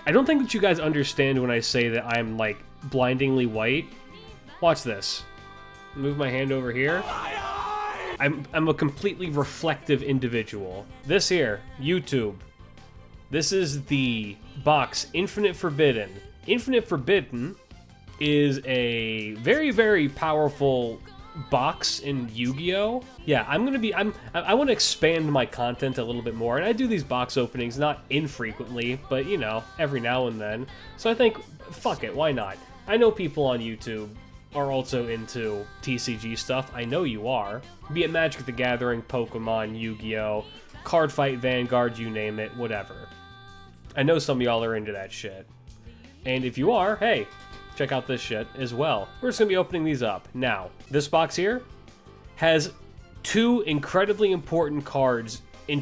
I don't think that you guys understand when I say that I'm, like, blindingly white. Watch this. Move my hand over here. I'm a completely reflective individual. This here, YouTube. This is the box Infinite Forbidden. Infinite Forbidden is a very, very powerful box in Yu-Gi-Oh! Yeah, I want to expand my content a little bit more, and I do these box openings not infrequently, but you know, every now and then. So I think, fuck it, why not? I know people on YouTube are also into TCG stuff. I know you are. Be it Magic the Gathering, Pokemon, Yu-Gi-Oh!, Card Fight, Vanguard, you name it, whatever. I know some of y'all are into that shit. And if you are, hey, check out this shit as well. We're just going to be opening these up. Now, this box here has 2 incredibly important cards in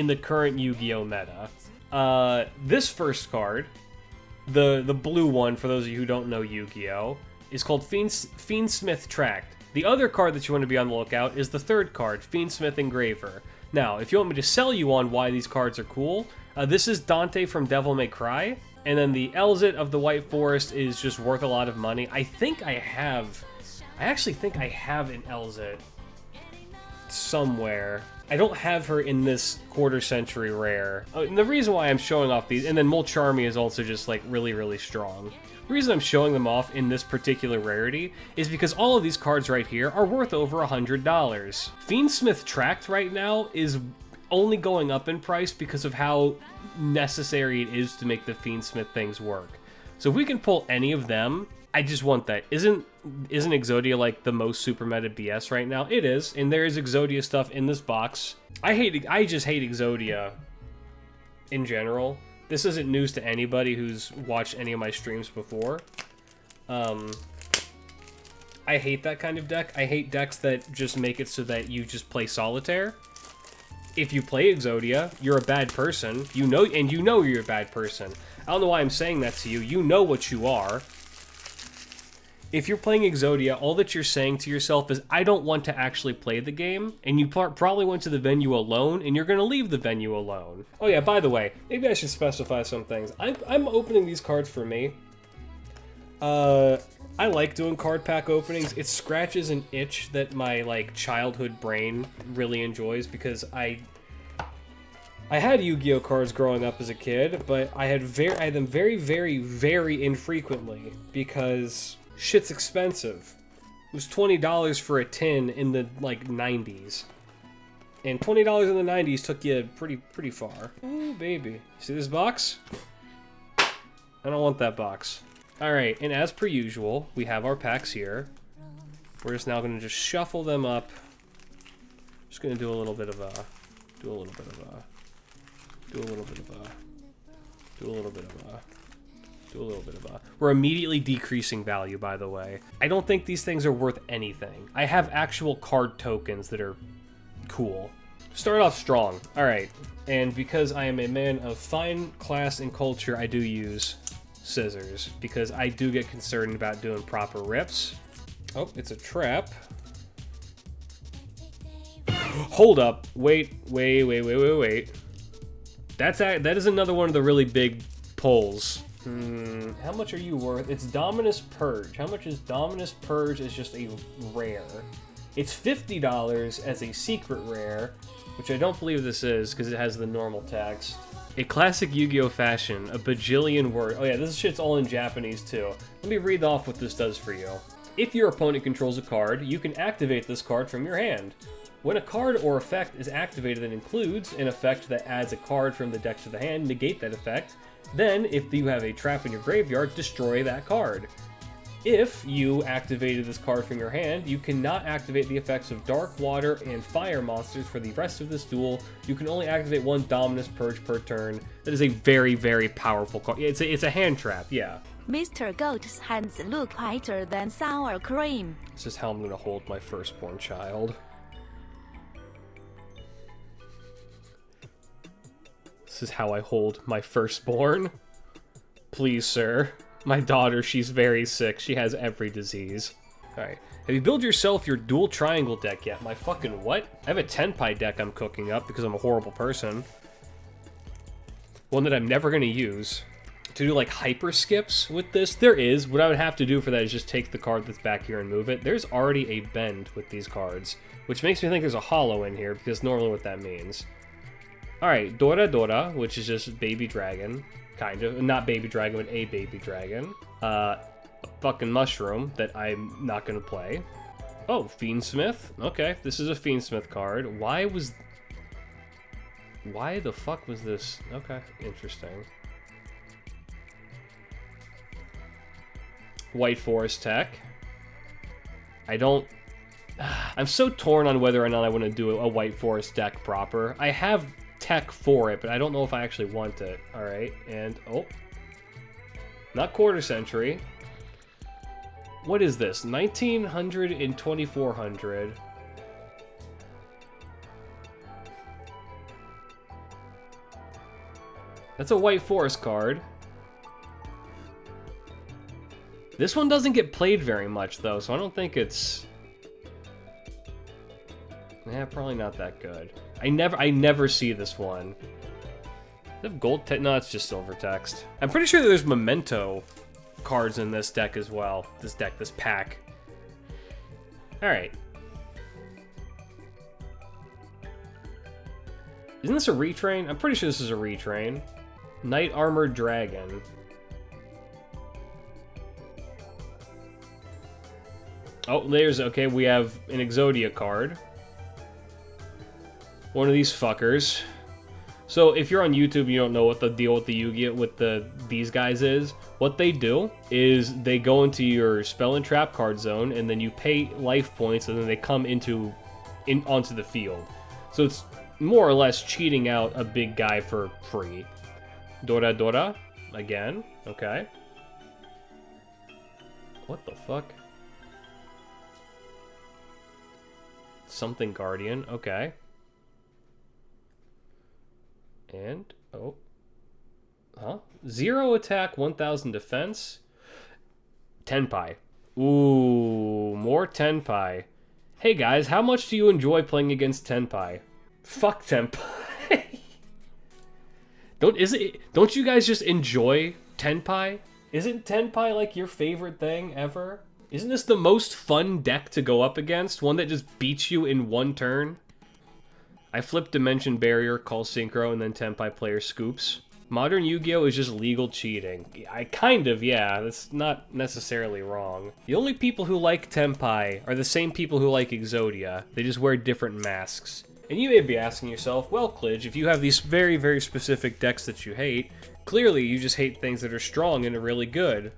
the current Yu-Gi-Oh! Meta. This first card, the blue one, for those of you who don't know Yu-Gi-Oh!, is called Fiendsmith Tract. The other card that you want to be on the lookout is the third card, Fiendsmith Engraver. Now, if you want me to sell you on why these cards are cool, this is Dante from Devil May Cry. And then the Elzit of the White Forest is just worth a lot of money. I actually think I have an Elzit somewhere. I don't have her in this quarter century rare. And the reason why I'm showing off these, and then Molcharmi is also just like really, really strong. The reason I'm showing them off in this particular rarity is because all of these cards right here are worth over $100. Fiendsmith Tract right now is only going up in price because of how necessary it is to make the Fiendsmith things work. So if we can pull any of them, I just want that. Isn't Exodia like the most super meta BS right now? It is, and there is Exodia stuff in this box. I just hate Exodia in general. This isn't news to anybody who's watched any of my streams before. I hate that kind of deck. I hate decks that just make it so that you just play solitaire. If you play Exodia, you're a bad person. You know you're a bad person. I don't know why I'm saying that to you. You know what you are. If you're playing Exodia, all that you're saying to yourself is, I don't want to actually play the game, and you probably went to the venue alone, and you're going to leave the venue alone. Oh yeah, by the way, maybe I should specify some things. I'm opening these cards for me. I like doing card pack openings. It scratches an itch that my like childhood brain really enjoys, because I had Yu-Gi-Oh cards growing up as a kid, but I had them very, very, very infrequently because shit's expensive. It was $20 for a tin in the like 90s, and $20 in the 90s took you pretty far. Oh baby, see this box? I don't want that box. All right, and as per usual, we have our packs here. We're just now going to just shuffle them up. Just going to do a little bit of a. We're immediately decreasing value, by the way. I don't think these things are worth anything. I have actual card tokens that are cool. Start off strong. All right, and because I am a man of fine class and culture, I do use scissors, because I do get concerned about doing proper rips. Oh, it's a trap. Hold up. Wait. That is another one of the really big pulls. How much are you worth? It's Dominus Purge. How much is Dominus Purge as just a rare? It's $50 as a secret rare, which I don't believe this is because it has the normal tax. A classic Yu-Gi-Oh fashion, a bajillion word. Oh yeah, this shit's all in Japanese too. Let me read off what this does for you. If your opponent controls a card, you can activate this card from your hand. When a card or effect is activated that includes an effect that adds a card from the deck to the hand, negate that effect. Then, if you have a trap in your graveyard, destroy that card. If you activated this card from your hand, you cannot activate the effects of Dark, Water, and Fire monsters for the rest of this duel. You can only activate one Dominus Purge per turn. That is a very, very powerful card. It's a hand trap, yeah. Mr. Goat's hands look whiter than sour cream. This is how I'm going to hold my firstborn child. This is how I hold my firstborn. Please, sir. My daughter, she's very sick. She has every disease. Alright. Have you built yourself your dual triangle deck yet? My fucking what? I have a Tenpai deck I'm cooking up because I'm a horrible person. One that I'm never going to use. to do like hyper skips with this. There is. What I would have to do for that is just take the card that's back here and move it. There's already a bend with these cards, which makes me think there's a holo in here, because normally what that means. Alright, Dora Dora, which is just baby dragon, kind of. Not baby dragon, but a baby dragon. A fucking mushroom that I'm not gonna play. Oh, Fiendsmith. Okay, this is a Fiendsmith card. Why the fuck was this? Okay, interesting. White Forest Tech. I'm so torn on whether or not I want to do a White Forest deck proper. I have tech for it, but I don't know if I actually want it. Alright, and oh. Not quarter century. What is this? 1900 and 2400. That's a White Forest card. This one doesn't get played very much, though, so I don't think it's... Yeah, probably not that good. I never see this one. Does it have gold text? No, it's just silver text. I'm pretty sure there's memento cards in this deck as well. This pack. Alright. Isn't this a retrain? I'm pretty sure this is a retrain. Knight Armored Dragon. Oh, there's... Okay, we have an Exodia card. One of these fuckers. So, if you're on YouTube, you don't know what the deal with the Yu-Gi-Oh! With these guys is. What they do is they go into your spell and trap card zone, and then you pay life points, and then they come onto the field. So it's more or less cheating out a big guy for free. Dora Dora, again. Okay. What the fuck? Something Guardian. Okay. And, oh. Huh? 0 attack, 1000 defense. Tenpai. Ooh, more Tenpai. Hey guys, how much do you enjoy playing against Tenpai? Fuck Tenpai. Don't you guys just enjoy Tenpai? Isn't Tenpai like your favorite thing ever? Isn't this the most fun deck to go up against? One that just beats you in one turn? I flip Dimension Barrier, call Synchro, and then Tenpai player scoops. Modern Yu-Gi-Oh! Is just legal cheating. Yeah, that's not necessarily wrong. The only people who like Tenpai are the same people who like Exodia. They just wear different masks. And you may be asking yourself, well, Klidge, if you have these very, very specific decks that you hate, clearly you just hate things that are strong and are really good.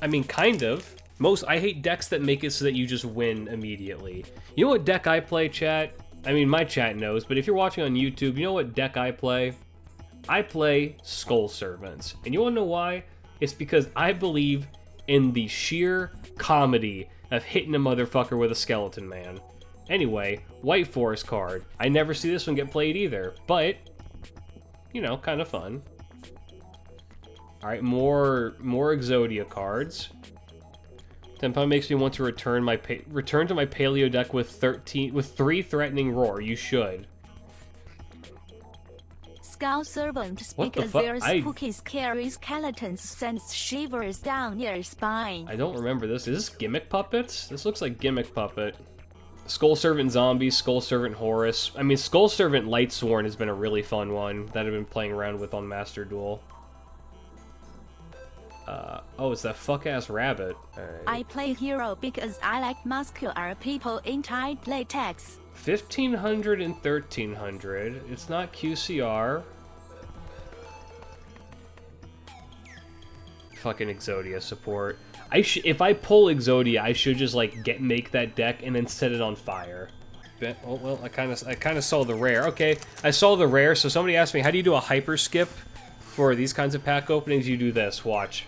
I mean, kind of. I hate decks that make it so that you just win immediately. You know what deck I play, chat? I mean, my chat knows, but if you're watching on YouTube, you know what deck I play? I play Skull Servants. And you wanna know why? It's because I believe in the sheer comedy of hitting a motherfucker with a skeleton man. Anyway, White Forest card. I never see this one get played either, but, you know, kind of fun. Alright, more Exodia cards. Tenpai makes me want to return to my Paleo deck with 3 Threatening Roar. You should. Skull Servant because their spooky scary skeletons sends shivers down your spine. I don't remember this. Is this Gimmick Puppets? This looks like Gimmick Puppet. Skull Servant Zombies, Skull Servant Horus. I mean, Skull Servant Lightsworn has been a really fun one that I've been playing around with on Master Duel. Oh, it's that fuck-ass rabbit. Right. I play hero because I like muscular people in tight latex. 1500 and 1300. It's not QCR. Fucking Exodia support. If I pull Exodia, I should just like make that deck and then set it on fire. Oh well, I kind of saw the rare. Okay, I saw the rare. So somebody asked me, how do you do a hyper skip for these kinds of pack openings? You do this. Watch.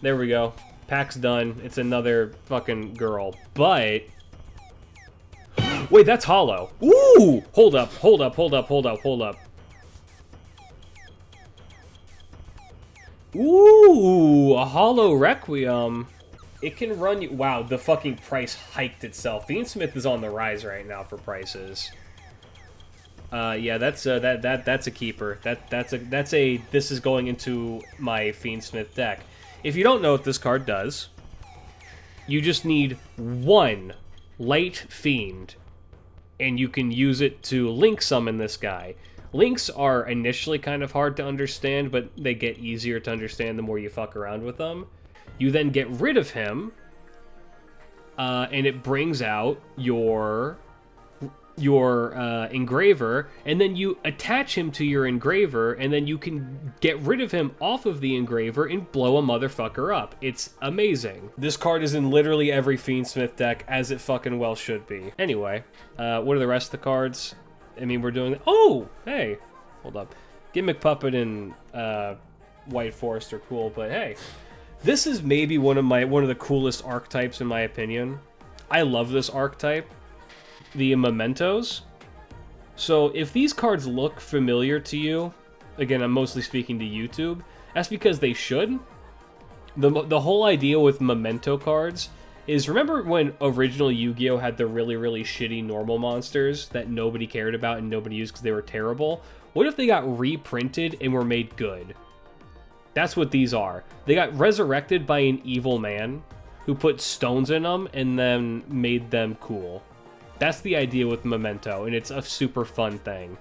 There we go. Pack's done. It's another fucking girl. But... Wait, that's hollow. Ooh! Hold up. Ooh! A hollow Requiem. It can run you... Wow, the fucking price hiked itself. Fiendsmith is on the rise right now for prices. Yeah, that's a keeper. That's a this is going into my Fiendsmith deck. If you don't know what this card does, you just need one Light Fiend, and you can use it to link summon this guy. Links are initially kind of hard to understand, but they get easier to understand the more you fuck around with them. You then get rid of him, and it brings out your Engraver, and then you attach him to your Engraver, and then you can get rid of him off of the Engraver and blow a motherfucker up. It's amazing. This card is in literally every Fiendsmith deck, as it fucking well should be. Anyway, what are the rest of the cards? I mean, we're doing... Oh! Hey! Hold up. Gimmick Puppet and White Forest are cool, but hey. This is maybe one of the coolest archetypes in my opinion. I love this archetype. The Mementos. So if these cards look familiar to you, again, I'm mostly speaking to YouTube, that's because they should. The whole idea with Memento cards is, remember when original Yu-Gi-Oh had the really, really shitty normal monsters that nobody cared about and nobody used because they were terrible? What if they got reprinted and were made good? That's what these are. They got resurrected by an evil man who put stones in them and then made them cool. That's the idea with Memento, and it's a super fun thing.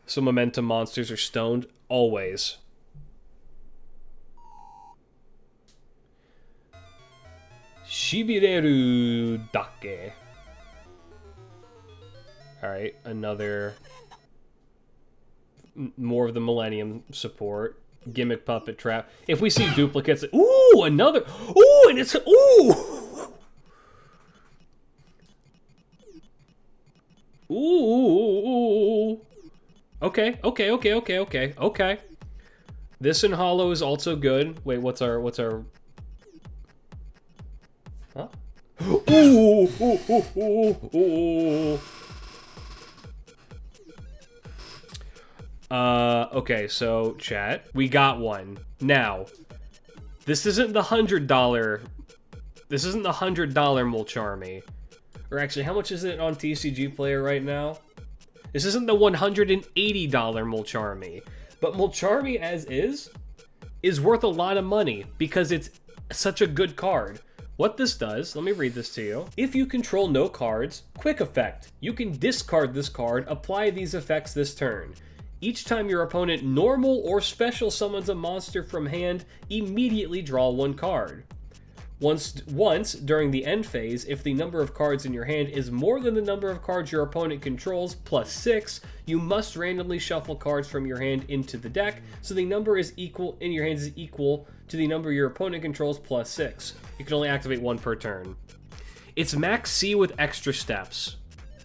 So Memento monsters are stoned always. Shibireru Dake. Alright, another... more of the Millennium support. Gimmick Puppet Trap. If we see duplicates... Ooh, another... Ooh, and it's... Ooh! Ooh. Okay. This in Hollow is also good. Wait, what's our... Huh? Ooh. Okay, so, chat. We got one. Now, this isn't the $100... This isn't the $100 Mulcharmy. Or actually, how much is it on TCG Player right now? This isn't the $180 Mulcharmy. But Mulcharmy as is worth a lot of money because it's such a good card. What this does, let me read this to you. If you control no cards, quick effect. You can discard this card, apply these effects this turn. Each time your opponent normal or special summons a monster from hand, immediately draw one card. Once, during the end phase, if the number of cards in your hand is more than the number of cards your opponent controls, plus 6, you must randomly shuffle cards from your hand into the deck, so the number is equal in your hands is equal to the number your opponent controls, plus 6. You can only activate one per turn. It's max C with extra steps.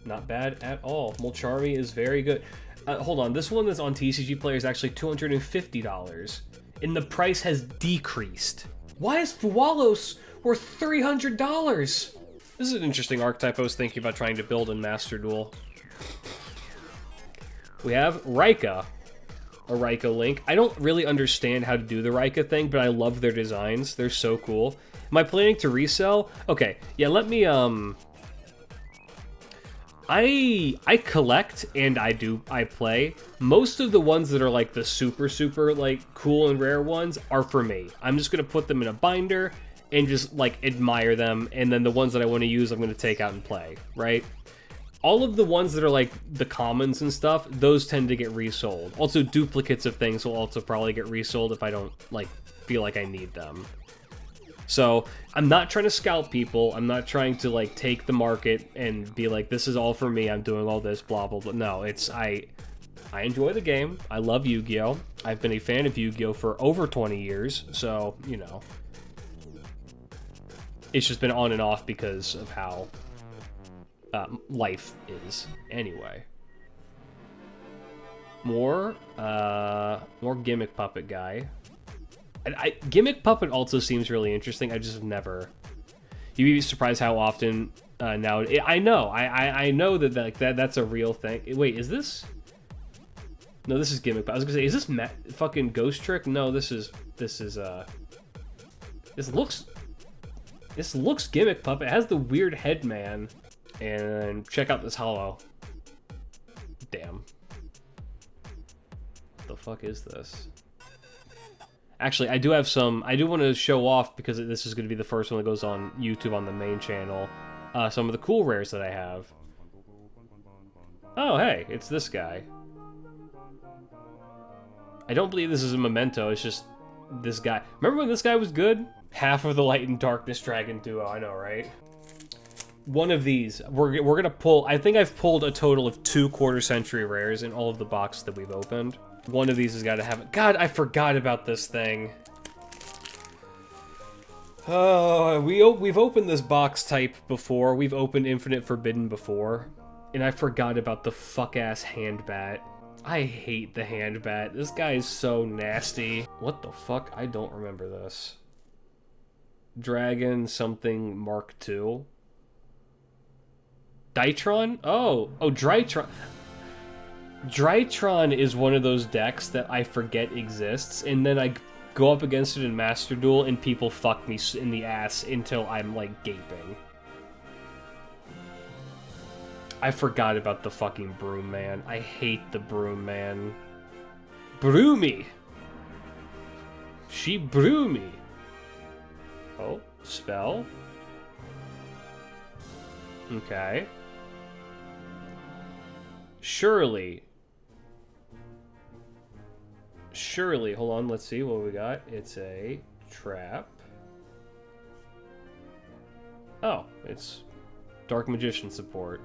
Not bad at all. Mulcharmy is very good. Hold on, this one that's on TCG Player is actually $250, and the price has decreased. Why is Fuwalos worth $300? This is an interesting archetype I was thinking about trying to build in Master Duel. We have Rika, a Rika Link. I don't really understand how to do the Rika thing, but I love their designs. They're so cool. Am I planning to resell? Okay, yeah, let me, I collect and I play. Most of the ones that are like the super like cool and rare ones are for me. I'm just gonna put them in a binder and just like admire them, and then the ones that I want to use I'm gonna take out and play, right? All of the ones that are like the commons and stuff, those tend to get resold. Also, duplicates of things will also probably get resold if I don't like feel like I need them. So, I'm not trying to scalp people, I'm not trying to, like, take the market and be like, this is all for me, I'm doing all this, blah, blah, blah. No, it's, I enjoy the game, I love Yu-Gi-Oh! I've been a fan of Yu-Gi-Oh! For over 20 years, so, you know. It's just been on and off because of how life is. Anyway. More Gimmick Puppet guy. Gimmick Puppet also seems really interesting. I just have never... You'd be surprised how often now... I know that's a real thing. Wait, is this... No, this is Gimmick Puppet. I was gonna say, is this fucking Ghost Trick? No, this looks Gimmick Puppet. It has the weird head man. And check out this hollow. Damn. What the fuck is this? Actually, I do have some... I do want to show off, because this is going to be the first one that goes on YouTube on the main channel, some of the cool rares that I have. Oh, hey, it's this guy. I don't believe this is a memento, it's just this guy. Remember when this guy was good? Half of the Light and Darkness Dragon duo, I know, right? One of these, we're gonna pull... I think I've pulled a total of 2 quarter-century rares in all of the boxes that we've opened. One of these has got to have it. God, I forgot about this thing. Oh, we've opened this box type before. We've opened Infinite Forbidden before. And I forgot about the fuck-ass hand bat. I hate the hand bat. This guy is so nasty. What the fuck? I don't remember this. Dragon something Mark II. Dytron? Oh, Drytron. Drytron is one of those decks that I forget exists, and then I go up against it in Master Duel, and people fuck me in the ass until I'm, like, gaping. I forgot about the fucking Broom Man. I hate the Broom Man. Broomy! She brew me. Oh, spell. Okay. Surely, hold on, let's see what we got. It's a trap. Oh, it's Dark Magician support.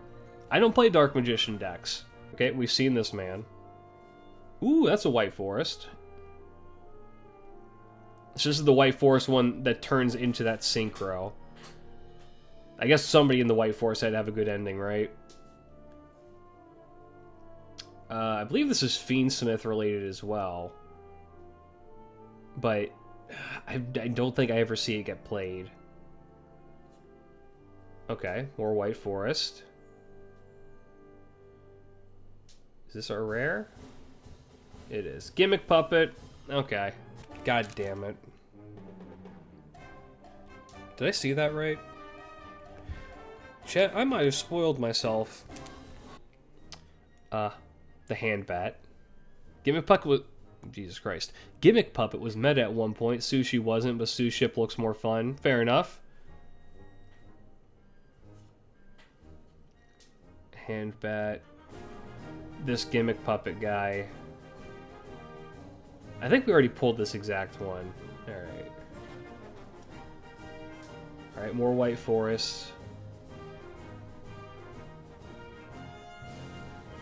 I don't play Dark Magician decks. Okay, we've seen this man. Ooh, that's a White Forest. So this is the White Forest one that turns into that Synchro. I guess somebody in the White Forest had to have a good ending, right? I believe this is Fiendsmith related as well. But I don't think I ever see it get played. Okay, more White Forest. Is this our rare? It is. Gimmick Puppet. Okay. God damn it. Did I see that right? Chat, I might have spoiled myself. The hand bat. Gimmick Puppet was... Jesus Christ. Gimmick Puppet was meta at one point. Sushi wasn't, but Suship looks more fun. Fair enough. Hand bat. This Gimmick Puppet guy. I think we already pulled this exact one. Alright. Alright, more White Forest.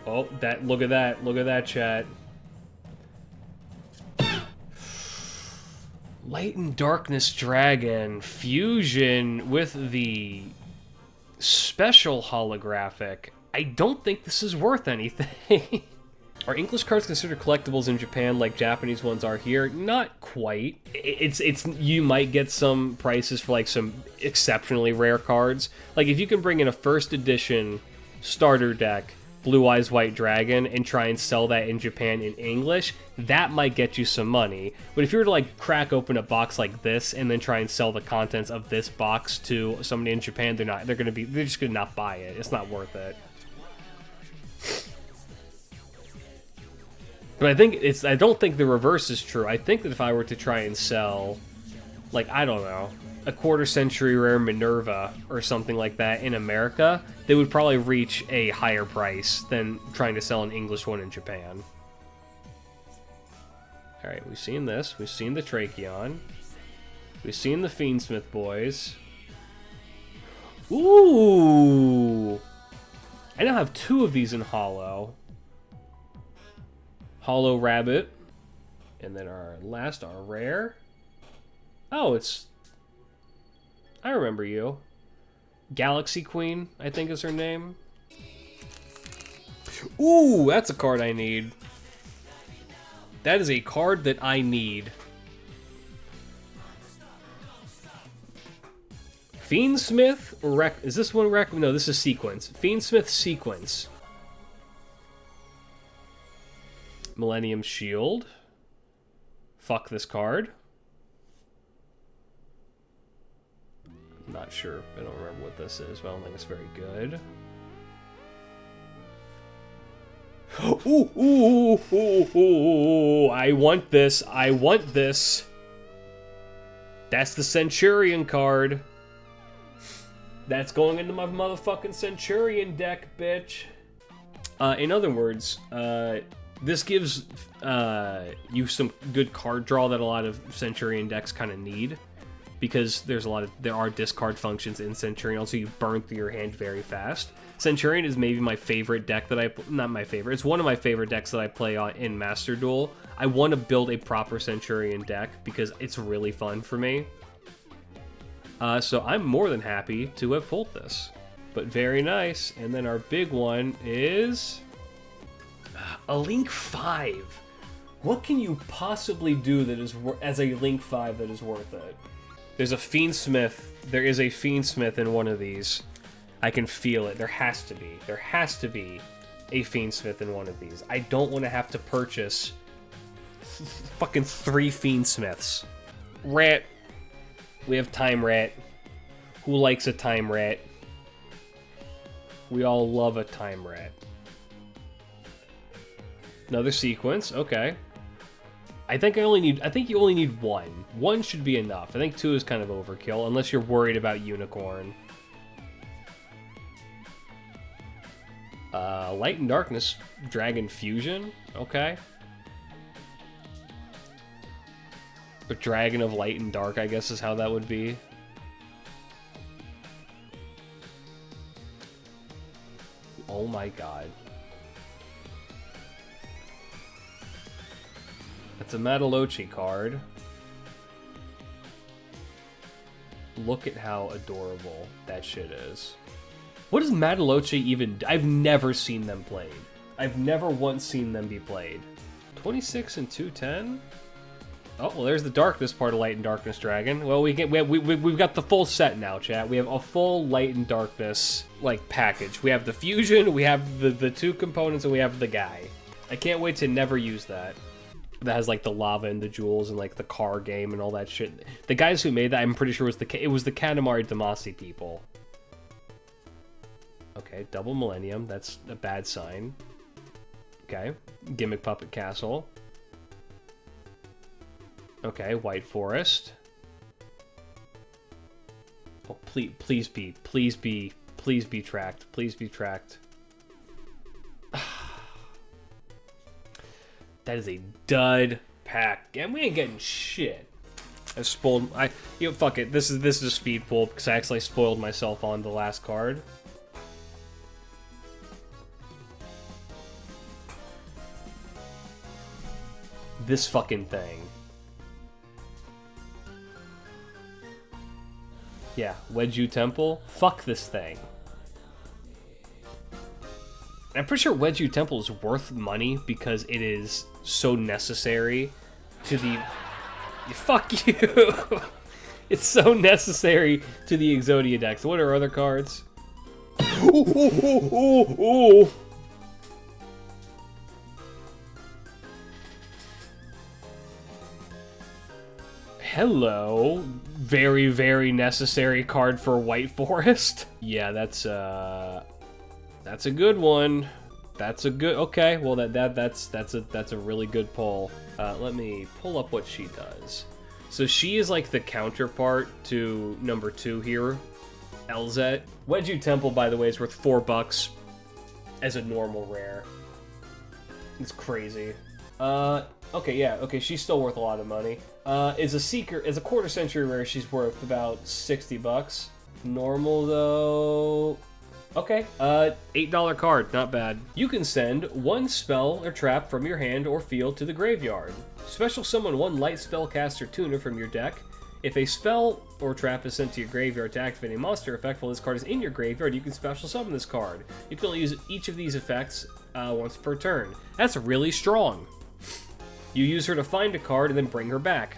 Oh, look at that, chat. Light and Darkness Dragon fusion with the special holographic. I don't think this is worth anything. Are English cards considered collectibles in Japan like Japanese ones are here? Not quite. It's you might get some prices for like some exceptionally rare cards. Like if you can bring in a first edition starter deck, Blue Eyes White Dragon, and try and sell that in Japan in English, that might get you some money. But if you were to like crack open a box like this and then try and sell the contents of this box to somebody in Japan, they're just gonna not buy it. It's not worth it. But I don't think the reverse is true. I think that if I were to try and sell, like, I don't know, a quarter-century rare Minerva or something like that in America, they would probably reach a higher price than trying to sell an English one in Japan. Alright, we've seen this. We've seen the Tracheon. We've seen the Fiendsmith boys. Ooh! I now have 2 of these in Hollow. Hollow Rabbit. And then our rare. Oh, it's... I remember you. Galaxy Queen, I think is her name. Ooh, that's a card I need. That is a card that I need. Fiendsmith is this one no, this is Sequence. Fiendsmith Sequence. Millennium Shield. Fuck this card. I'm not sure. I don't remember what this is, but I don't think it's very good. Ooh, ooh, ooh, ooh, I want this. I want this. That's the Centurion card. That's going into my motherfucking Centurion deck, bitch. In other words, this gives you some good card draw that a lot of Centurion decks kind of need, because there are discard functions in Centurion. Also, you burn through your hand very fast. Centurion is maybe my favorite deck that not my favorite. It's one of my favorite decks that I play on in Master Duel. I want to build a proper Centurion deck because it's really fun for me. So I'm more than happy to have pulled this. But very nice. And then our big one is a Link 5. What can you possibly do that is as a Link 5 that is worth it? There's a Fiendsmith. There is a Fiendsmith in one of these. I can feel it. There has to be. There has to be a Fiendsmith in one of these. I don't want to have to purchase fucking 3 Fiendsmiths. Rat. We have Time Rat. Who likes a Time Rat? We all love a Time Rat. Another sequence. Okay. I think you only need 1. 1 should be enough. I think 2 is kind of overkill, unless you're worried about Unicorn. Light and Darkness Dragon Fusion. Okay. The Dragon of Light and Dark, I guess, is how that would be. Oh my god. That's a Madaloche card. Look at how adorable that shit is. What does Madaloche even do? I've never seen them played. I've never once seen them be played. 26 and 210? Oh, well, there's the darkness part of Light and Darkness Dragon. Well, we've got the full set now, chat. We have a full Light and Darkness, like, package. We have the fusion, we have the 2 components, and we have the guy. I can't wait to never use that. That has, like, the lava and the jewels and, like, the car game and all that shit. The guys who made that, I'm pretty sure it was the Katamari Damacy people. Okay, double Millennium. That's a bad sign. Okay, Gimmick Puppet Castle. Okay, White Forest. Oh, please be Tract. Please be Tract. That is a dud pack, and we ain't getting shit. I spoiled. Fuck it. This is a speed pull because I actually spoiled myself on the last card. This fucking thing. Yeah, YuGiOh Temple. Fuck this thing. I'm pretty sure YuGiOh Temple is worth money because it is so necessary to the... Fuck you! It's so necessary to the Exodia decks. What are other cards? Ooh, ooh, ooh, ooh, ooh. Hello. Very, very necessary card for White Forest. Yeah, that's a good one. That's a good... Okay, well, that's a really good pull. Let me pull up what she does. So she is like the counterpart to number 2 here, Elzet. YuGiOh Temple, by the way, is worth $4 as a normal rare. It's crazy. Okay, yeah, okay, she's still worth a lot of money. As a quarter century rare, she's worth about $60. Normal, though... Okay, $8 card, not bad. You can send 1 spell or trap from your hand or field to the graveyard. Special summon 1 light spellcaster tuner from your deck. If a spell or trap is sent to your graveyard to activate a monster effect while this card is in your graveyard, you can special summon this card. You can only use each of these effects once per turn. That's really strong. You use her to find a card and then bring her back.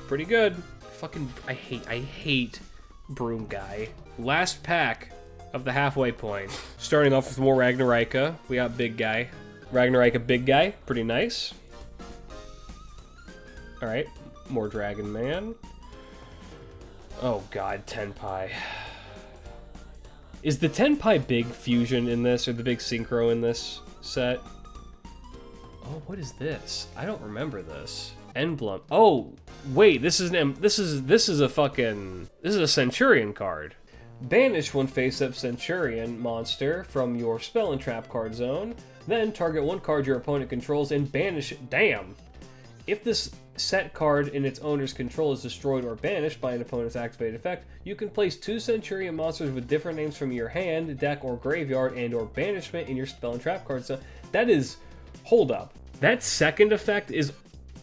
Pretty good. Fucking, I hate Broom Guy. Last pack of the halfway point. Starting off with more Ragnarika. We got Big Guy. Ragnarika Big Guy. Pretty nice. Alright. More Dragon Man. Oh god, Tenpai. Is the Tenpai Big Fusion in this, or the Big Synchro in this? set. Oh, what is this? I don't remember this. Emblem. Oh, wait, this is a Centurion card. Banish one face-up Centurion monster from your spell and trap card zone. Then target one card your opponent controls and banish it. Damn. If this set card in its owner's control is destroyed or banished by an opponent's activated effect, you can place 2 Centurion monsters with different names from your hand, deck, or graveyard and or banishment in your spell and trap card zone. That is... Hold up. That second effect is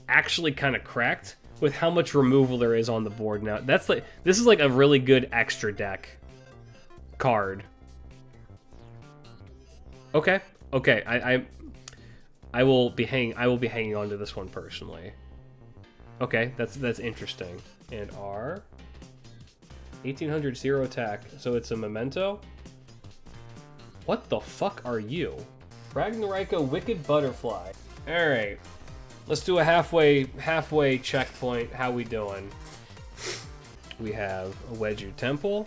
actually kind of cracked with how much removal there is on the board now. This is like a really good extra deck card. Okay. I will be hanging on to this one personally. Okay, that's interesting. And R 1800 0 attack. So it's a memento? What the fuck are you? Ragnarika Wicked Butterfly. Alright. Let's do a halfway checkpoint. How we doing? We have a Wedger Temple,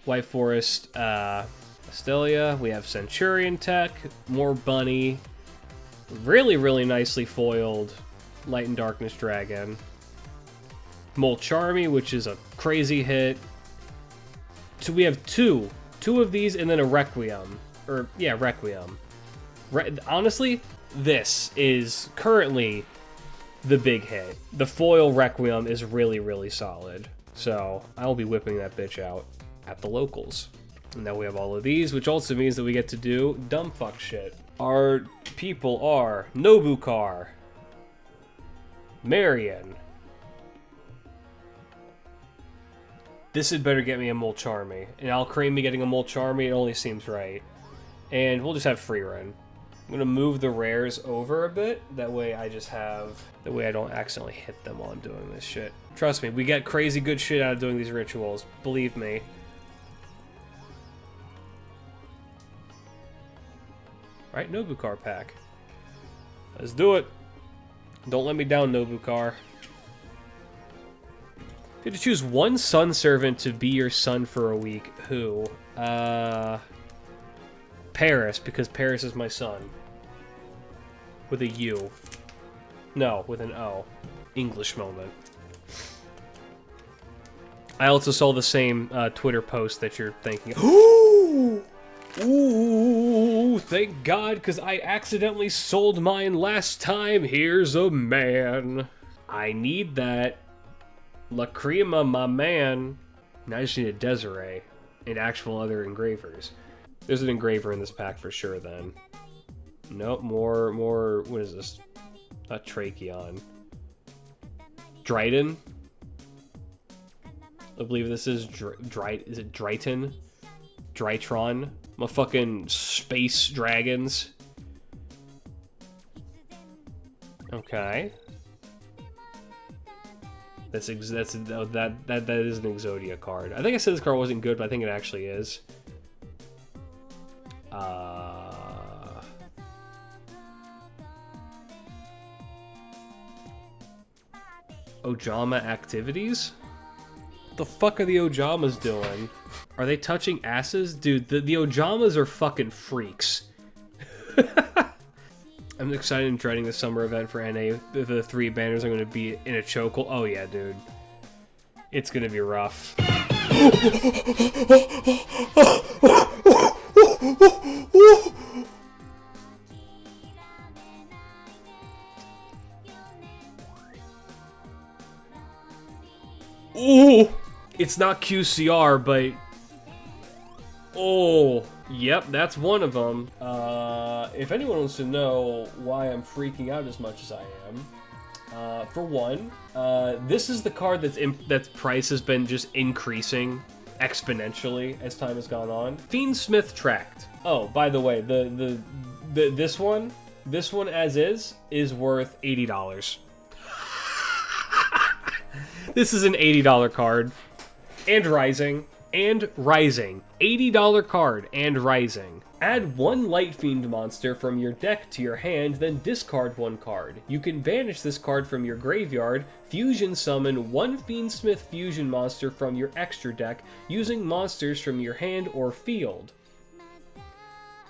White Forest, Astelia. We have Centurion Tech, more Bunny, really nicely foiled Light and Darkness Dragon, Molcharmy, which is a crazy hit. So we have two of these, and then a Requiem, Requiem. Honestly, this is currently the big hit. The foil Requiem is really solid. So I'll be whipping that bitch out at the locals. And now we have all of these, which also means that we get to do dumb fuck shit. Our people are Nobukar, Marion. This had better get me a Molcharmy. And I'll cream me getting a Molcharmy, it only seems right. And we'll just have free run. I'm gonna move the rares over a bit, that way I don't accidentally hit them while I'm doing this shit. Trust me, we get crazy good shit out of doing these rituals, believe me. Right, Nobukar pack. Let's do it. Don't let me down, Nobukar. You have to choose one sun servant to be your son for a week. Who? Paris, because Paris is my son. With a U. No, with an O. English moment. I also saw the same Twitter post that you're thinking of. Ooh, thank God, because I accidentally sold mine last time. Here's a man. I need that. Lacrima, my man. Now I just need a Desiree and actual other engravers. There's an engraver in this pack for sure, then. Nope, more, what is this? Not Tracheon. Dryden? I believe this is is it Dryton? Drytron? My fucking space dragons. Okay. That is an Exodia card. I think I said this card wasn't good, but I think it actually is. Ojama activities? What the fuck are the Ojamas doing? Are they touching asses? Dude, the Ojamas are fucking freaks. I'm excited and dreading the summer event for NA. The 3 banners are going to be in a chokehold. Oh yeah, dude. It's going to be rough. Ooh! It's not QCR, but... Oh, yep, that's one of them. If anyone wants to know why I'm freaking out as much as I am, for one, this is the card that's price has been just increasing exponentially as time has gone on. Fiendsmith Tract. Oh, by the way, this one as is worth $80. This is an $80 card. And rising. $80 card and rising. Add 1 Light Fiend monster from your deck to your hand, then discard 1 card. You can banish this card from your graveyard, fusion summon 1 Fiendsmith fusion monster from your extra deck, using monsters from your hand or field.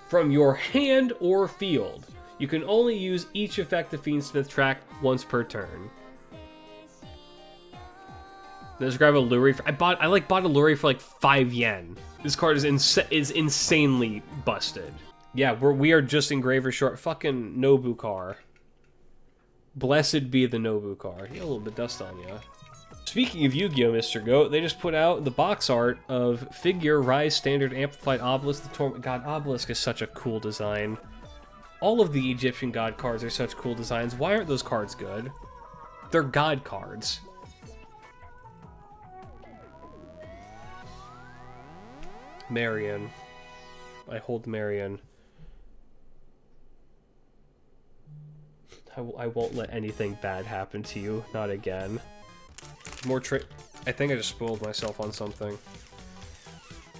from your hand or field. You can only use each effect of Fiendsmith Tract once per turn. Let's grab a Luri. I bought a Luri for like 5 yen. This card is insanely busted. Yeah, we are just Engraver short. Fucking Nobu car. Blessed be the Nobu car. You got a little bit of dust on you. Speaking of Yu-Gi-Oh, Mr. Goat, they just put out the box art of Figure, Rise, Standard, Amplified, Obelisk, the Torment. God, Obelisk is such a cool design. All of the Egyptian god cards are such cool designs. Why aren't those cards good? They're god cards. Marion. I hold Marion. I won't let anything bad happen to you. Not again. More I think I just spoiled myself on something.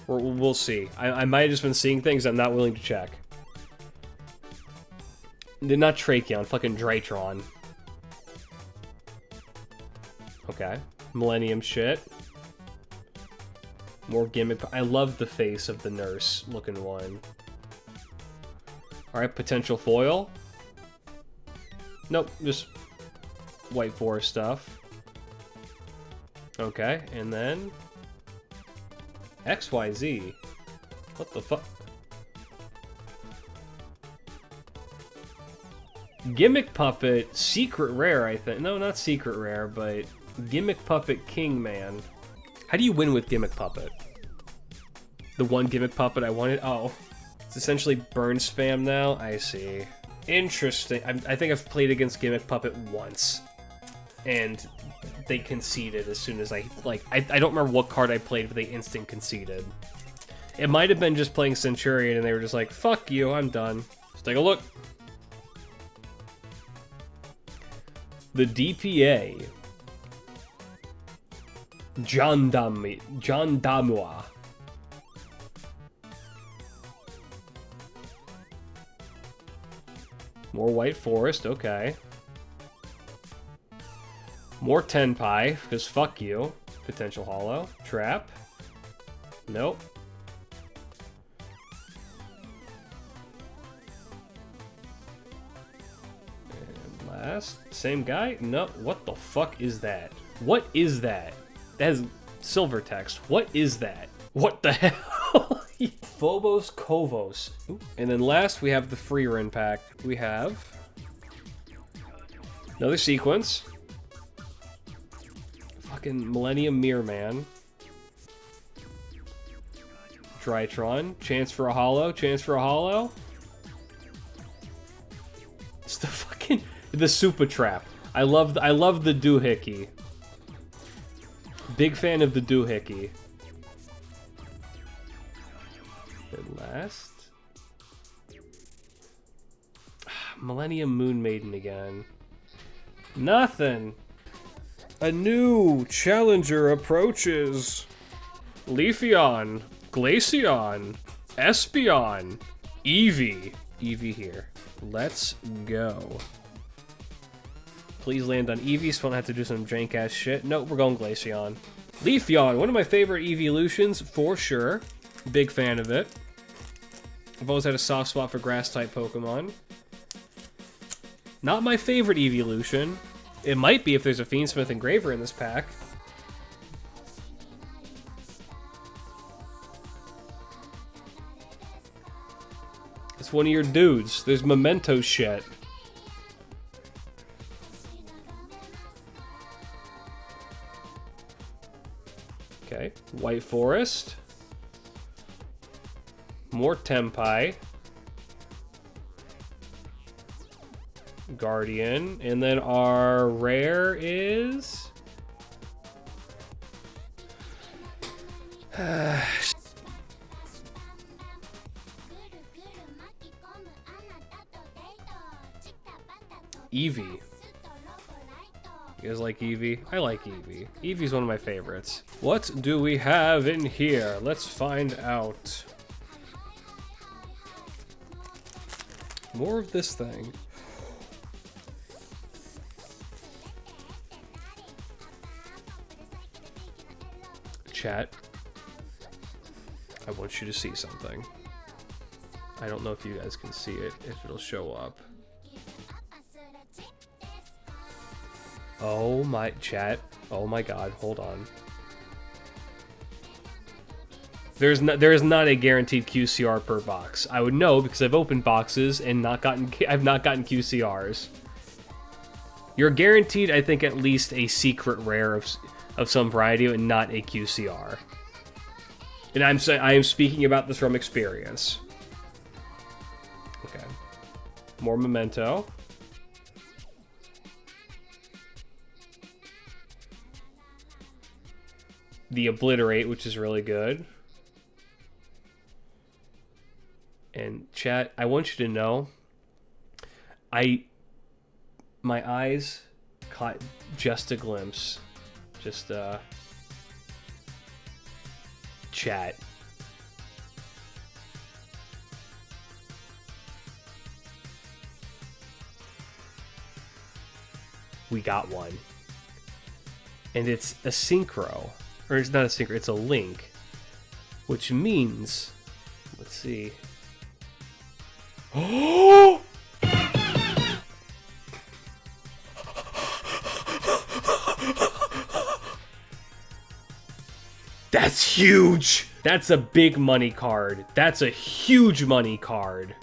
We'll see. I might have just been seeing things I'm not willing to check. They're not Tracheon, fucking Drytron. Okay. Millennium shit. More gimmick. I love the face of the nurse looking one. Alright, potential foil. Nope, just White Forest stuff. Okay, and then XYZ. What the fuck? Gimmick Puppet, secret rare, I think. No, not secret rare, but Gimmick Puppet King Man. How do you win with Gimmick Puppet? The one Gimmick Puppet I wanted? Oh. It's essentially burn spam now? I see. Interesting. I think I've played against Gimmick Puppet once. And they conceded as soon as I don't remember what card I played, but they instant conceded. It might have been just playing Centurion and they were just like, fuck you, I'm done. Let's take a look. The DPA. Jandamua. More White Forest, okay. More Tenpai, because fuck you. Potential Hollow. Trap. Nope. And last. Same guy? No. What the fuck is that? What is that? That has silver text. What is that? What the hell? Phobos Kovos. Ooh. And then last we have the Freerin pack. We have another sequence. Fucking Millennium Mirror Man. Drytron. Chance for a hollow. Chance for a hollow. It's the fucking the Super Trap. I love the doohickey. Big fan of the doohickey. And last, Millennium Moon Maiden again. Nothing. A new challenger approaches. Leafeon, Glaceon, Espeon, Eevee. Eevee here. Let's go. Please land on Eevee so I don't have to do some jank ass shit. Nope, we're going Glaceon. Leafeon, one of my favorite evolutions for sure. Big fan of it. I've always had a soft spot for grass-type Pokemon. Not my favorite evolution. It might be if there's a Fiendsmith Engraver in this pack. It's one of your dudes. There's memento shit. Okay, White Forest. More Tenpai. Guardian. And then our rare is... Eevee. You guys like Eevee? I like Eevee. Eevee's one of my favorites. What do we have in here? Let's find out. More of this thing. Chat. I want you to see something. I don't know if you guys can see it, if it'll show up. Oh my, chat. Oh my god, hold on. There is not a guaranteed QCR per box. I would know because I've opened boxes and I've not gotten QCRs. You're guaranteed, I think, at least a secret rare of some variety and not a QCR. And I am speaking about this from experience. Okay. More memento. The obliterate, which is really good. And chat, I want you to know, my eyes caught just a glimpse. Just chat. We got one. And it's a synchro. Or it's not a synchro, it's a link. Which means, let's see. Oh! That's huge! That's a big money card. That's a huge money card.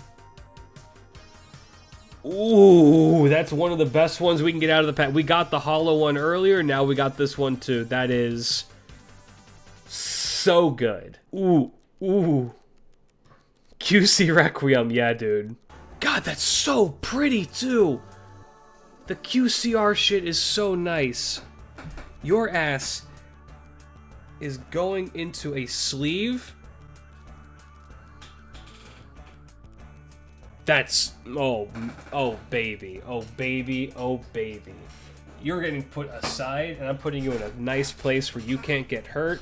Ooh, that's one of the best ones we can get out of the pack. We got the hollow one earlier, now we got this one too. That is so good. Ooh, ooh. QC Requiem, yeah, dude. God, that's so pretty too. The QCR shit is so nice. Your ass is going into a sleeve. That's, oh baby, oh baby, oh baby. You're getting put aside, and I'm putting you in a nice place where you can't get hurt.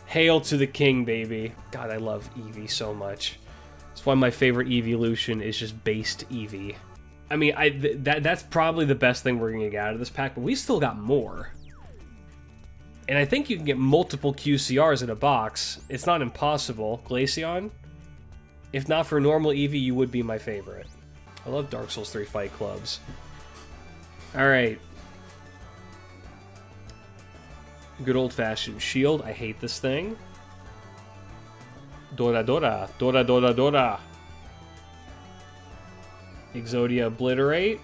Hail to the king, baby. God, I love Eevee so much. That's why my favorite evolution is just based Eevee. I mean, that's probably the best thing we're gonna get out of this pack, but we still got more. And I think you can get multiple QCRs in a box. It's not impossible. Glaceon? If not for normal Eevee, you would be my favorite. I love Dark Souls 3 fight clubs. Alright. Good old-fashioned shield. I hate this thing. Dora Dora. Dora Dora Dora. Exodia Obliterate.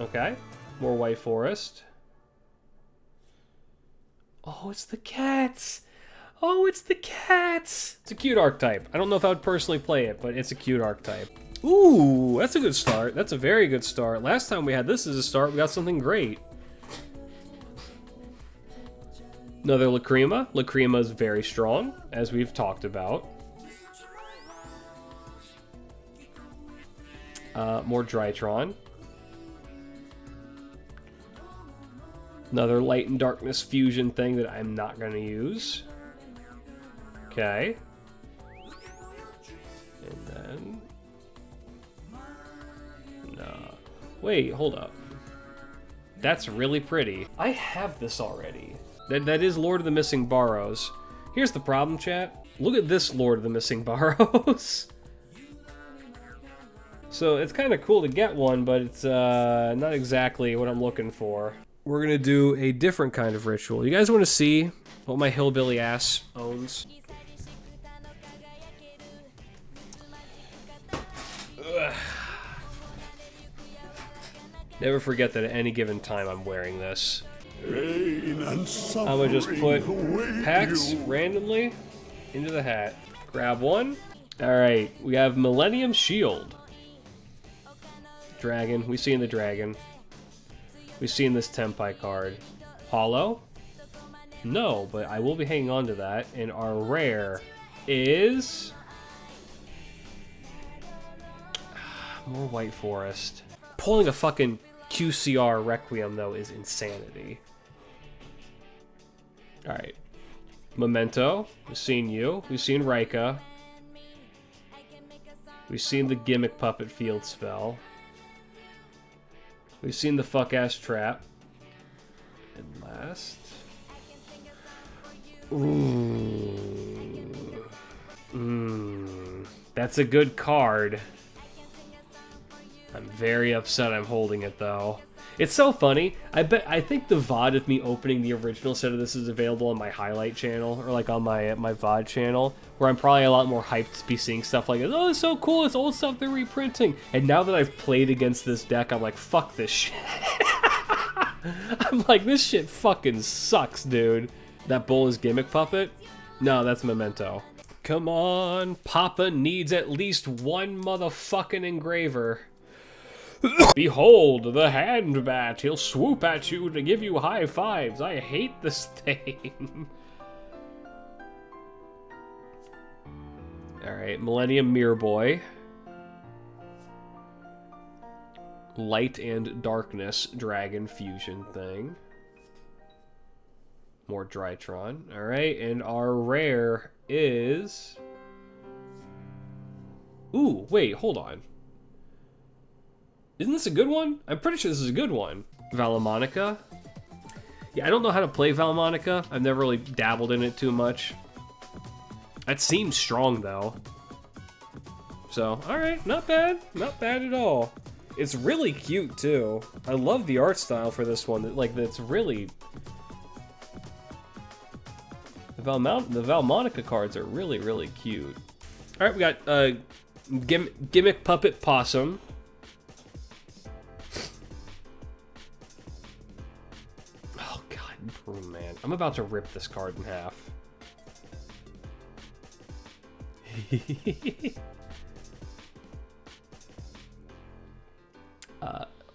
Okay. More White Forest. Oh, it's the cats! Oh, it's the cats! It's a cute archetype. I don't know if I would personally play it, but it's a cute archetype. Ooh, that's a good start. That's a very good start. Last time we had this as a start, we got something great. Another Lacrima. Lacrima is very strong, as we've talked about. More Drytron. Another Light and Darkness fusion thing that I'm not going to use. Okay. And then... no. Wait, hold up. That's really pretty. I have this already. That is Lord of the Missing Borrows. Here's the problem, chat. Look at this Lord of the Missing Borrows. So it's kind of cool to get one, but it's not exactly what I'm looking for. We're gonna do a different kind of ritual. You guys want to see what my hillbilly ass owns? Ugh. Never forget that at any given time I'm wearing this. I'm gonna just put packs randomly into the hat. Grab one. Alright, we have Millennium Shield. Dragon. We've seen the dragon. We've seen this Tempai card. Hollow? No, but I will be hanging on to that. And our rare is... more White Forest. Pulling a fucking QCR Requiem, though, is insanity. Alright. Memento. We've seen you. We've seen Rika. We've seen the Gimmick Puppet Field spell. We've seen the fuck-ass trap. And last... ooh... That's a good card. I'm very upset I'm holding it, though. It's so funny. I think the VOD of me opening the original set of this is available on my highlight channel, or like on my VOD channel, where I'm probably a lot more hyped to be seeing stuff like, oh, it's so cool, it's old stuff they're reprinting. And now that I've played against this deck, I'm like, fuck this shit. I'm like, this shit fucking sucks, dude. That bull is Gimmick Puppet? No, that's Memento. Come on, Papa needs at least one motherfucking engraver. Behold, the hand bat. He'll swoop at you to give you high fives. I hate this thing. Alright, Millennium Mirror Boy. Light and Darkness Dragon Fusion thing. More Drytron. Alright, and our rare is... Ooh, wait, hold on. Isn't this a good one? I'm pretty sure this is a good one. Valamonica. Yeah, I don't know how to play Valamonica. I've never really dabbled in it too much. That seems strong, though. So, alright, not bad. Not bad at all. It's really cute, too. I love the art style for this one. Like, that's really... The Valamonica cards are really, really cute. Alright, we got Gimmick Puppet Possum. Oh, man. I'm about to rip this card in half.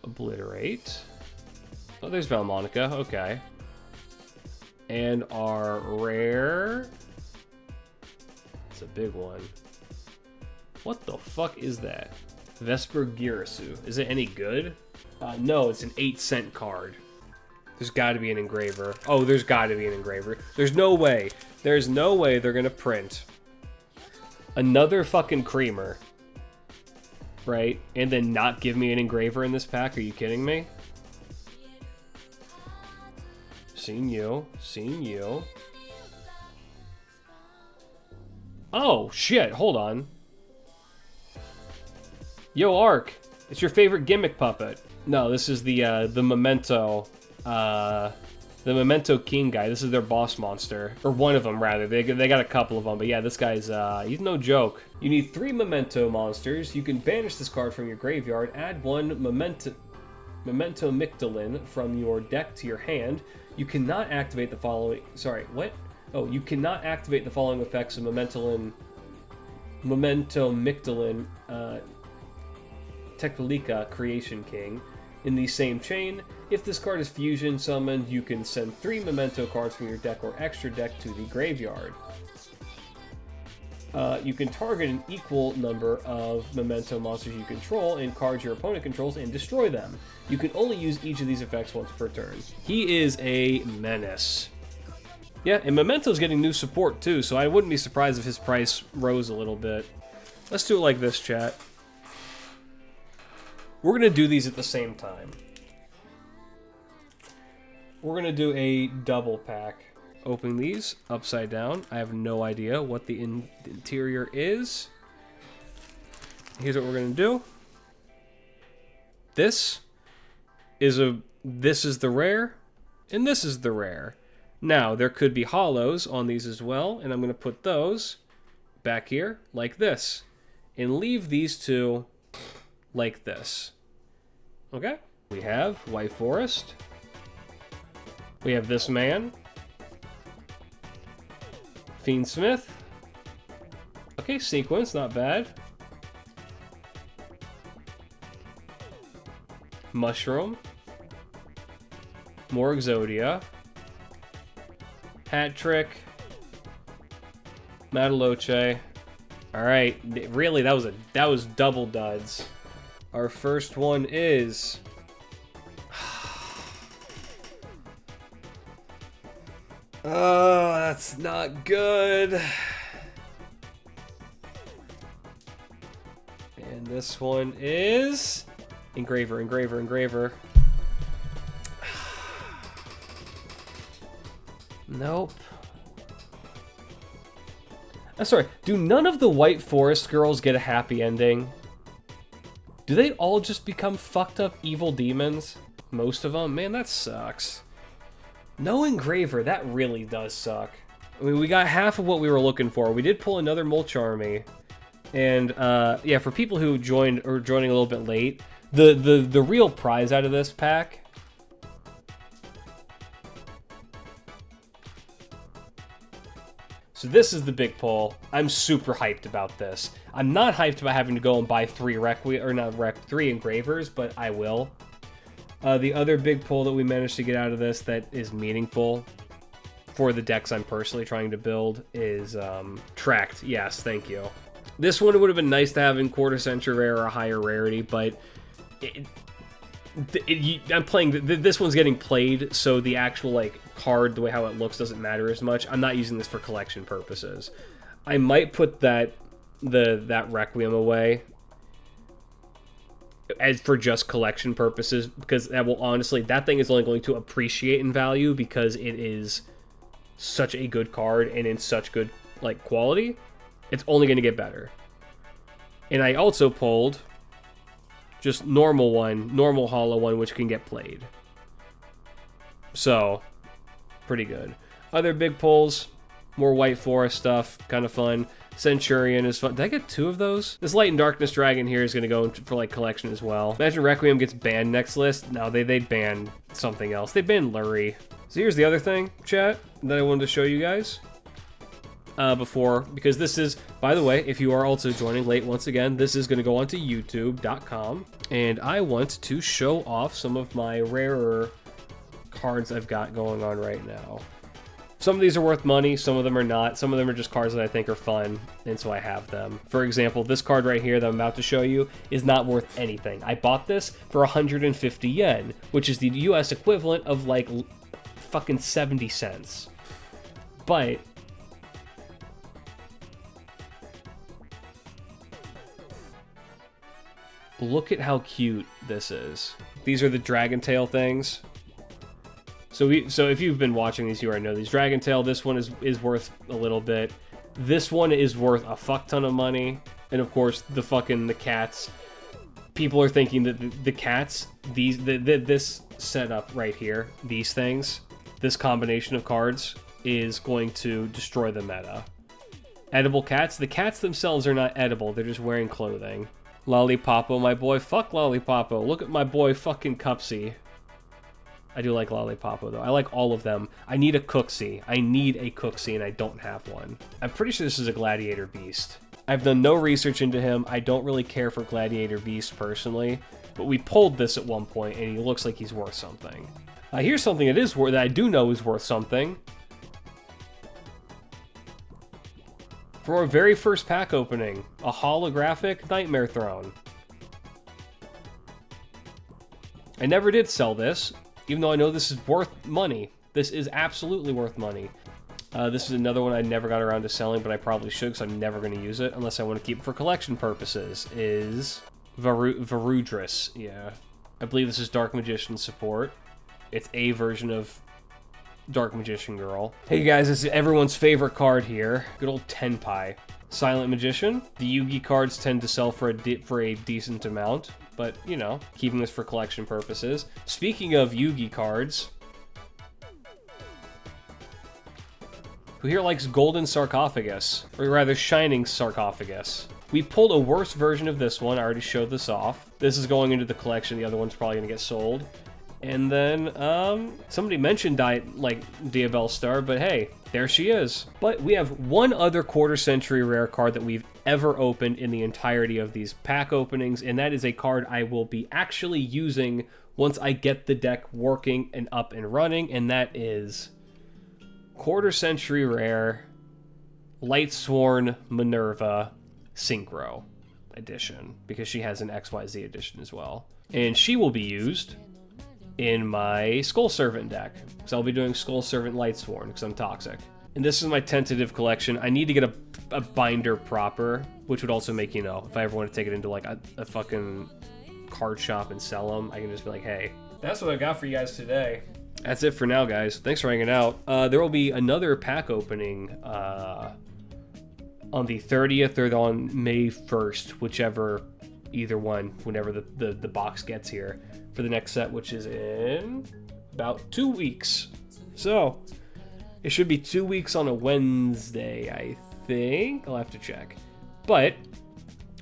Obliterate. Oh, there's Valamonica. Okay. And our rare... It's a big one. What the fuck is that? Vesper Girasu. Is it any good? No, it's an 8-cent card. There's got to be an engraver. Oh, there's got to be an engraver. There's no way. There's no way they're going to print another fucking creamer, right? And then not give me an engraver in this pack? Are you kidding me? Seen you. Seen you. Oh, shit. Hold on. Yo, Ark. It's your favorite Gimmick Puppet. No, this is the Memento... the Memento King guy. This is their boss monster. Or one of them, rather. They got a couple of them. But yeah, this guy's, he's no joke. You need 3 Memento monsters. You can banish this card from your graveyard. Add 1 Memento Mictolin from your deck to your hand. You cannot activate the following... Sorry, what? Oh, you cannot activate the following effects of Memento Mictolin, Tectolica Creation King. In the same chain, if this card is fusion summoned, you can send 3 Memento cards from your deck or extra deck to the graveyard. You can target an equal number of Memento monsters you control and cards your opponent controls and destroy them. You can only use each of these effects once per turn. He is a menace. Yeah, and Memento's getting new support too, so I wouldn't be surprised if his price rose a little bit. Let's do it like this, chat. We're going to do these at the same time. We're going to do a double pack. Open these upside down. I have no idea what the interior is. Here's what we're going to do. This is the rare, and this is the rare. Now, there could be hollows on these as well, and I'm going to put those back here like this, and leave these two like this. Okay? We have White Forest. We have this man. Fiendsmith. Okay, sequence, not bad. Mushroom. More Exodia. Hat Trick. Mataloche. Alright, really, that was double duds. Our first one is... Oh, that's not good. And this one is... Engraver, Engraver, Engraver. Nope. I'm sorry, do none of the White Forest girls get a happy ending? Do they all just become fucked up evil demons? Most of them? Man, that sucks. No Engraver, that really does suck. I mean, we got half of what we were looking for. We did pull another Mulch Army. And, yeah, for people who joined, or joining a little bit late, the real prize out of this pack... So this is the big pull. I'm super hyped about this. I'm not hyped about having to go and buy 3 3 Engravers, but I will. The other big pull that we managed to get out of this that is meaningful for the decks I'm personally trying to build is Tract. Yes, thank you. This one would have been nice to have in quarter century rare or a higher rarity, but I'm playing, this one's getting played, so the actual, like, card, the way how it looks doesn't matter as much. I'm not using this for collection purposes. I might put that Requiem away as for just collection purposes, because that will honestly, that thing is only going to appreciate in value because it is such a good card and in such good, like, quality. It's only going to get better. And I also pulled just normal hollow one, which can get played. So, pretty good. Other big pulls, more White Forest stuff, kind of fun. Centurion is fun. Did I get 2 of those? This Light and Darkness Dragon here is going to go for, like, collection as well. Imagine Requiem gets banned next list. No, they banned something else. They banned Lurie. So here's the other thing, chat, that I wanted to show you guys. Before, because this is, by the way, if you are also joining late, once again, this is going to go onto youtube.com, and I want to show off some of my rarer cards I've got going on right now. Some of these are worth money, some of them are not. Some of them are just cards that I think are fun, and so I have them. For example, this card right here that I'm about to show you is not worth anything. I bought this for 150 yen, which is the US equivalent of, like, fucking 70 cents. But look at how cute this is. These are the Dragon Tail things. So if you've been watching these, you already know these. Dragon Tail, this one is worth a little bit. This one is worth a fuck ton of money. And of course, the cats. People are thinking that the cats, this setup right here, these things, this combination of cards is going to destroy the meta. Edible cats, the cats themselves are not edible, they're just wearing clothing. Lollipopo, my boy. Fuck Lollipopo. Look at my boy fucking Cupsy. I do like Lollipopo, though. I like all of them. I need a Cooksy. I need a Cooksy, and I don't have one. I'm pretty sure this is a Gladiator Beast. I've done no research into him. I don't really care for Gladiator Beast, personally. But we pulled this at one point, and he looks like he's worth something. Here's something that I do know is worth something. For our very first pack opening, a holographic Nightmare Throne. I never did sell this, even though I know this is worth money. This is absolutely worth money. This is another one I never got around to selling, but I probably should because I'm never going to use it unless I want to keep it for collection purposes, is Varudris. Yeah. I believe this is Dark Magician support. It's a version of Dark Magician Girl. Hey guys, this is everyone's favorite card here. Good old Tenpai. Silent Magician. The Yugi cards tend to sell for a decent amount, but, you know, keeping this for collection purposes. Speaking of Yugi cards, who here likes Golden Sarcophagus? Or rather, Shining Sarcophagus. We pulled a worse version of this one. I already showed this off. This is going into the collection. The other one's probably going to get sold. And then, somebody mentioned Diabell Star, but hey, there she is. But we have one other quarter century rare card that we've ever opened in the entirety of these pack openings, and that is a card I will be actually using once I get the deck working and up and running, and that is quarter century rare Lightsworn Minerva Synchro edition, because she has an XYZ edition as well. And she will be used in my Skull Servant deck, because I'll be doing Skull Servant Lightsworn, because I'm toxic. And this is my tentative collection. I need to get a binder proper, which would also make, you know, if I ever want to take it into like a fucking card shop and sell them, I can just be like, hey, that's what I got for you guys today. That's it for now, guys. Thanks for hanging out. There will be another pack opening on the 30th or on May 1st, whichever, either one, whenever the box gets here for the next set, which is in about 2 weeks. So it should be 2 weeks on a Wednesday, I think. I'll have to check. But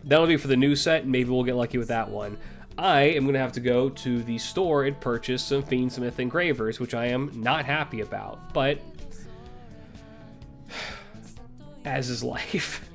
that'll be for the new set, and maybe we'll get lucky with that one. I am going to have to go to the store and purchase some Fiendsmith engravers, which I am not happy about, but as is life.